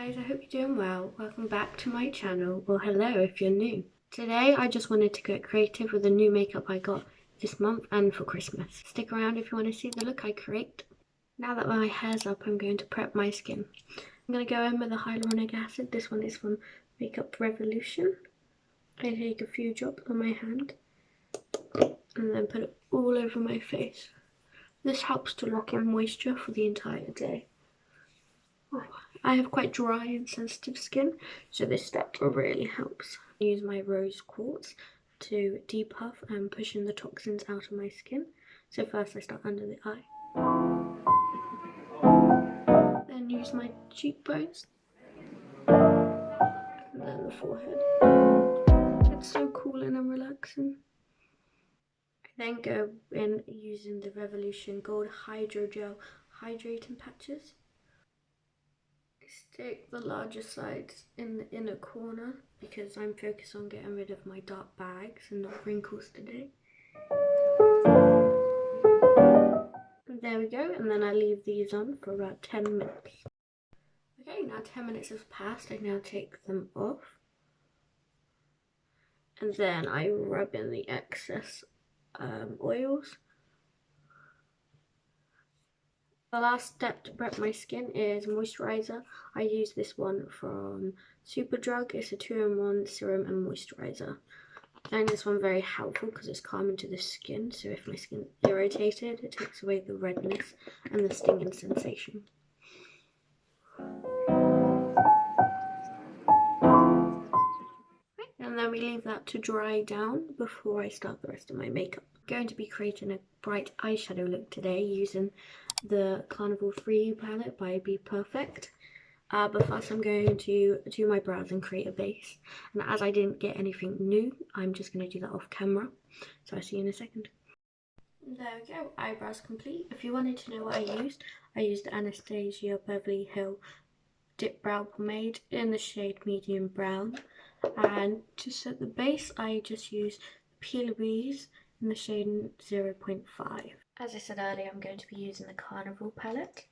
guys, I hope you're doing well. Welcome back to my channel, or hello if you're new. Today I just wanted to get creative with the new makeup I got this month and for Christmas. Stick around if you want to see the look I create. Now that my hair's up, I'm going to prep my skin. I'm going to go in with a hyaluronic acid. This one is from Makeup Revolution. I take a few drops on my hand and then put it all over my face. This helps to lock in moisture for the entire day. I have quite dry and sensitive skin, so this step really helps. I use my rose quartz to depuff and push in the toxins out of my skin. So first I start under the eye. Then use my cheekbones. And then the forehead. It's so cooling and relaxing. I then go in using the Revolution Gold Hydro Gel Hydrating Patches. Stick the larger sides in the inner corner because I'm focused on getting rid of my dark bags and not wrinkles today. And there we go, and then I leave these on for about 10 minutes. Okay, now 10 minutes has passed. I now take them off. And then I rub in the excess oils. The last step to prep my skin is moisturizer. I use this one from Superdrug. It's a 2-in-1 serum and moisturizer. I find this one very helpful because it's calming to the skin, so if my skin is irritated, it takes away the redness and the stinging sensation. And then we leave that to dry down before I start the rest of my makeup. I'm going to be creating a bright eyeshadow look today using the Carnival Free palette by Be Perfect. But first I'm going to do my brows and create a base. And as I didn't get anything new, I'm just going to do that off camera. So I'll see you in a second. There we go, eyebrows complete. If you wanted to know what I used Anastasia Beverly Hills Dip Brow Pomade in the shade Medium Brown. And to set the base, I just used P. Louise in the shade 0.5. As I said earlier, I'm going to be using the Carnival palette.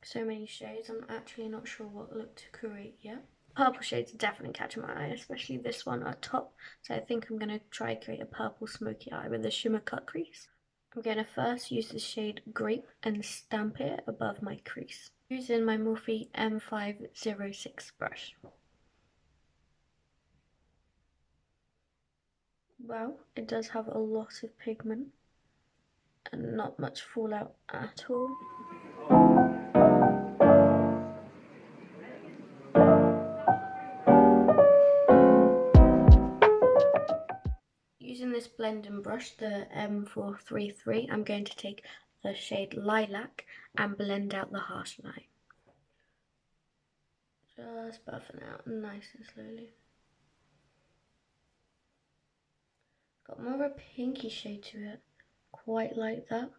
So many shades, I'm actually not sure what look to create yet. Purple shades are definitely catching my eye, especially this one at top. So I think I'm going to try create a purple smoky eye with a shimmer cut crease. I'm going to first use the shade Grape and stamp it above my crease. Using my Morphe M506 brush. Well, it does have a lot of pigment and not much fallout at all. Using this blending brush, the M433, I'm going to take the shade Lilac and blend out the harsh line. Just buffing out nice and slowly. Got more of a pinky shade to it, quite like that.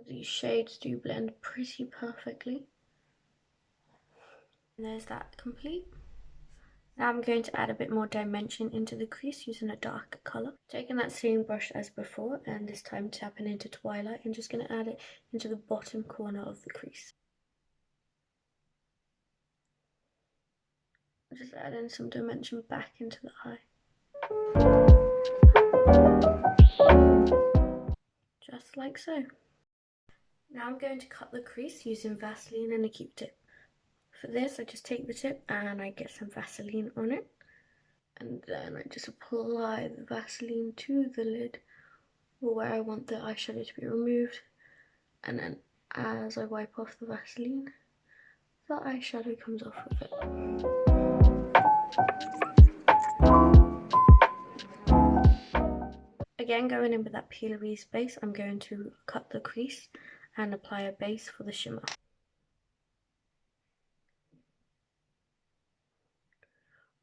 These shades do blend pretty perfectly. And there's that complete. Now I'm going to add a bit more dimension into the crease using a darker colour. Taking that same brush as before and this time tapping into Twilight, I'm just going to add it into the bottom corner of the crease. Just adding some dimension back into the eye. Just like so. Now I'm going to cut the crease using Vaseline and a Q-tip. For this, I just take the tip and I get some Vaseline on it. And then I just apply the Vaseline to the lid where I want the eyeshadow to be removed. And then as I wipe off the Vaseline, the eyeshadow comes off of it. Again, going in with that P. Louise base, I'm going to cut the crease and apply a base for the shimmer.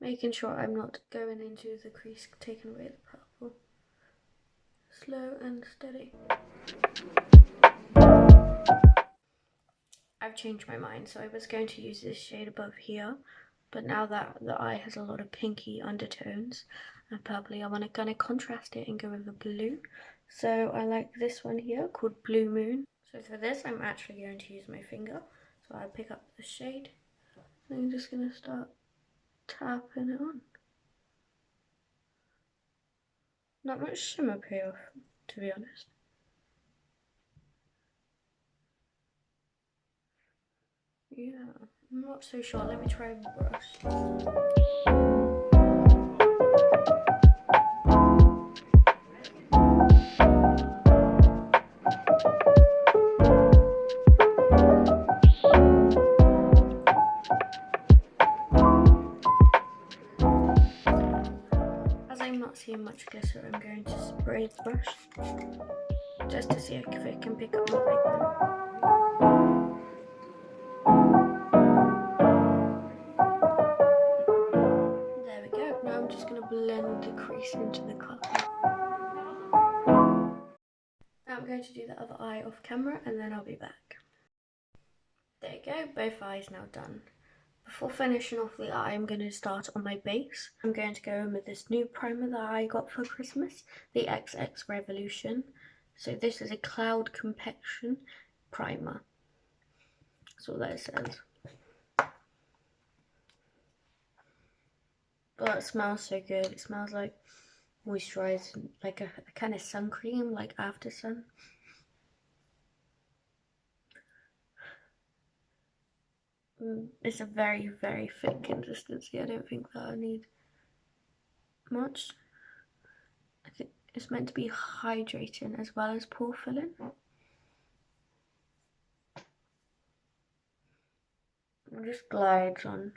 Making sure I'm not going into the crease, taking away the purple. Slow and steady. I've changed my mind, so I was going to use this shade above here, but now that the eye has a lot of pinky undertones and purpley, I want to kind of contrast it and go with the blue. So I like this one here called Blue Moon. So for this, I'm actually going to use my finger. So I pick up the shade and I'm just going to start tapping it on. Not much shimmer payoff, to be honest. Yeah, I'm not so sure. Let me try the brush. As I'm not seeing much glitter, I'm going to spray the brush just to see if it can pick up my pigment. There we go. Now I'm just going to blend the crease into the colour. Now I'm going to do the other eye off camera and then I'll be back. There you go, both eyes now done. Before finishing off the eye, I'm going to start on my base. I'm going to go in with this new primer that I got for Christmas, the XX Revolution. So this is a cloud compaction primer. That's all that it says. But it smells so good. It smells like moisturising, like a kind of sun cream, like after sun. It's a very, very thick consistency. I don't think that I need much. I think it's meant to be hydrating as well as pore filling. It just glides on.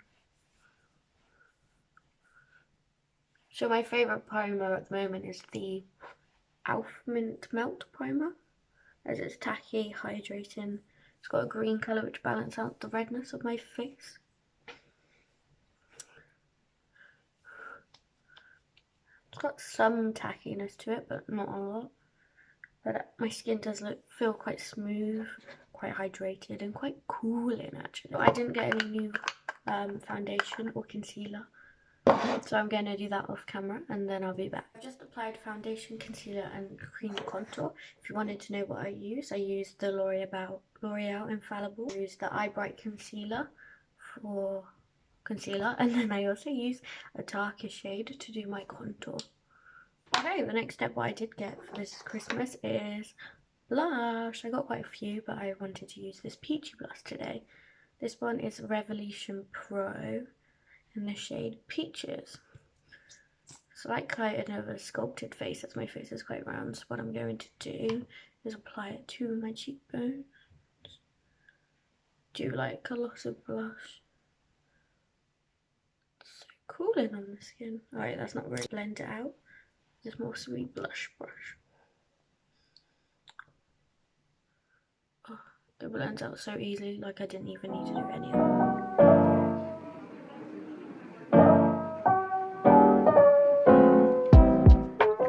So my favourite primer at the moment is the Elf Mint Melt Primer, as it's tacky, hydrating. It's got a green colour which balances out the redness of my face. It's got some tackiness to it, but not a lot. But my skin does feel quite smooth, quite hydrated, and quite cooling actually. I didn't get any new foundation or concealer, so I'm going to do that off camera and then I'll be back. I've just applied foundation, concealer and cream contour. If you wanted to know what I used the L'Oreal Infallible. I used the Eye Bright Concealer for concealer, and then I also used a darker shade to do my contour. Okay, the next step what I did get for this Christmas is blush. I got quite a few, but I wanted to use this peachy blush today. This one is Revolution Pro in the shade Peaches. It's like another sculpted face, as my face is quite round. So what I'm going to do is apply it to my cheekbones. Do like a lot of blush. It's so cooling on the skin. Alright, that's not really blend it out. Just more sweet blush brush. Oh, it blends out so easily, like I didn't even need to do any of it.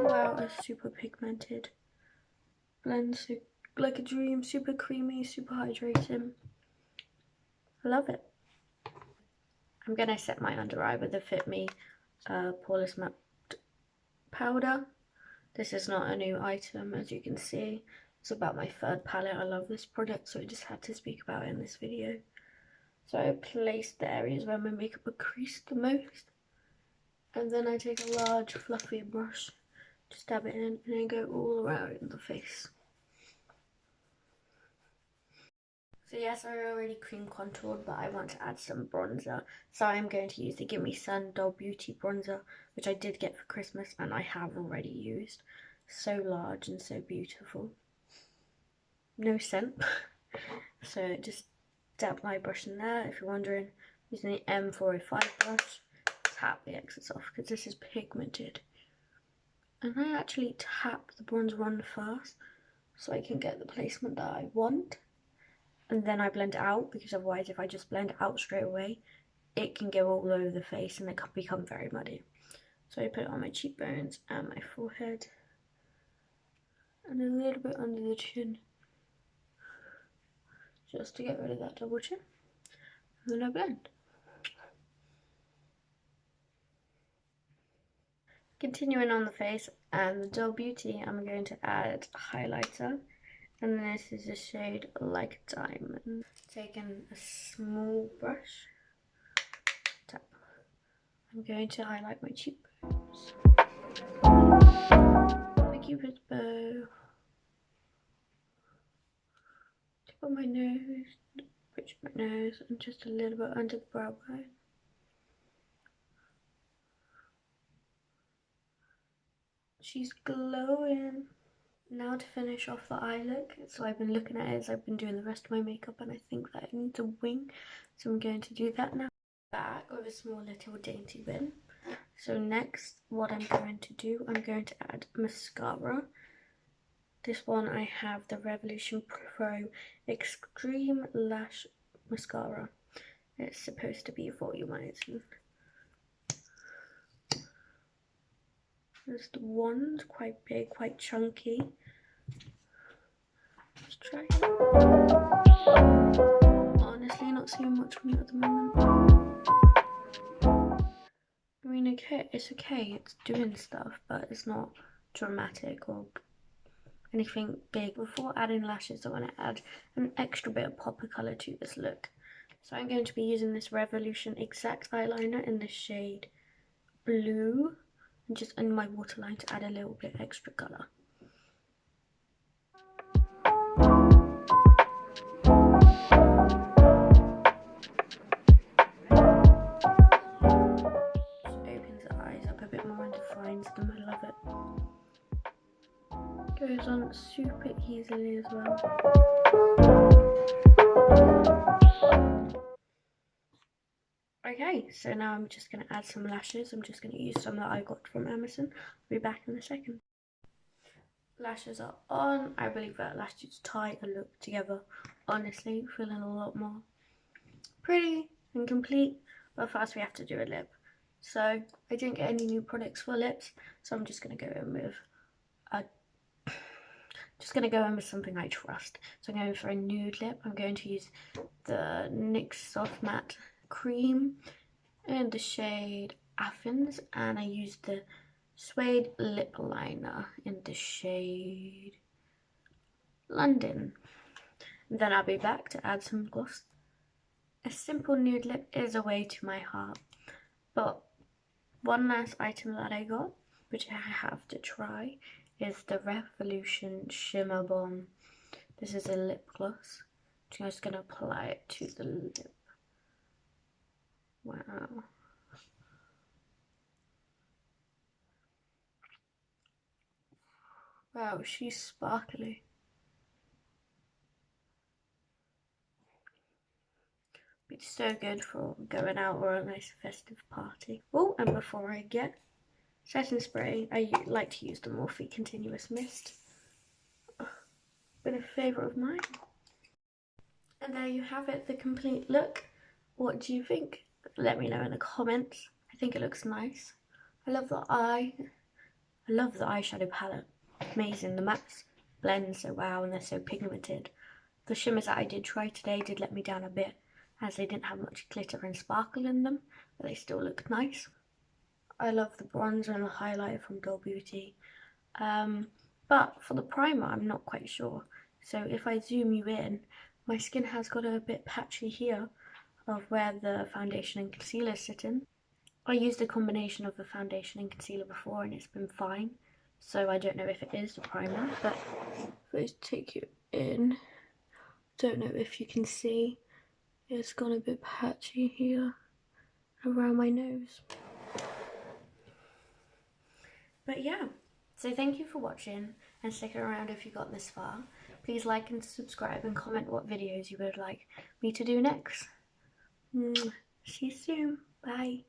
Wow, it's super pigmented. Blends like a dream, super creamy, super hydrating. I love it. I'm gonna set my under eye with the Fit Me Poreless Matte Powder. This is not a new item, as you can see. It's about my third palette. I love this product, so I just had to speak about it in this video. So I place the areas where my makeup would crease the most, and then I take a large fluffy brush to stab it in, and then go all around the face. So yes, I already cream contoured, but I want to add some bronzer. So I'm going to use the Gimme Sun Doll Beauty bronzer, which I did get for Christmas and I have already used. So large and so beautiful. No scent. So just dab my brush in there. If you're wondering, using the M405 brush, tap the excess off because this is pigmented. And I actually tap the bronzer on first so I can get the placement that I want. And then I blend it out, because otherwise if I just blend it out straight away, it can go all over the face and it can become very muddy. So I put it on my cheekbones and my forehead and a little bit under the chin, just to get rid of that double chin. And then I blend. Continuing on the face, And the Dull Beauty, I'm going to add highlighter. And this is the shade Like a Diamond. Taking a small brush, tap. I'm going to highlight my cheekbones. My cupid's bow. Tip on my nose, bridge of my nose, and just a little bit under the brow bone. She's glowing. Now to finish off the eye look, so I've been looking at it as I've been doing the rest of my makeup, and I think that I need a wing, so I'm going to do that now. Back with a small little dainty bin. So next, what I'm going to do, I'm going to add mascara. This one I have the Revolution Pro Extreme Lash Mascara. It's supposed to be volumizing. There's the wand, quite big, quite chunky. Let's try it. Honestly, not seeing much from it at the moment. I mean, okay, it's okay, it's doing stuff, but it's not dramatic or anything big. Before adding lashes, I want to add an extra bit of pop of colour to this look. So I'm going to be using this Revolution Exact eyeliner in the shade Blue, and just in my waterline to add a little bit extra colour. Just opens the eyes up a bit more and defines them. I love it. Goes on super easily as well. Okay, so now I'm just going to add some lashes. I'm just going to use some that I got from Amazon. I'll be back in a second. Lashes are on. I believe that lashes tie a look together. Honestly, feeling a lot more pretty and complete. But first we have to do a lip. So I didn't get any new products for lips, so I'm just going to go in with something I trust. So I'm going for a nude lip. I'm going to use the NYX Soft Matte Cream in the shade Athens, and I used the Suede Lip Liner in the shade London. And then I'll be back to add some gloss. A simple nude lip is a way to my heart, but one last item that I got, which I have to try, is the Revolution Shimmer Bomb. This is a lip gloss. I'm just going to apply it to the lip. Wow. Wow, she's sparkly. It's so good for going out or a nice festive party. Oh, and before I get setting spray, I like to use the Morphe Continuous Mist. Been a favourite of mine. And there you have it, the complete look. What do you think? Let me know in the comments. I think it looks nice. I love the eye. I love the eyeshadow palette. Amazing. The mattes blend so wow, and they're so pigmented. The shimmers that I did try today did let me down a bit, as they didn't have much glitter and sparkle in them, but they still look nice. I love the bronzer and the highlighter from Dull Beauty. But for the primer, I'm not quite sure. So if I zoom you in, my skin has got a bit patchy here of where the foundation and concealer sit in. I used a combination of the foundation and concealer before and it's been fine. So I don't know if it is the primer, but if I take you in, don't know if you can see, it's gone a bit patchy here around my nose. But yeah, so thank you for watching and sticking around if you got this far. Please like and subscribe and comment what videos you would like me to do next. See you soon. Bye.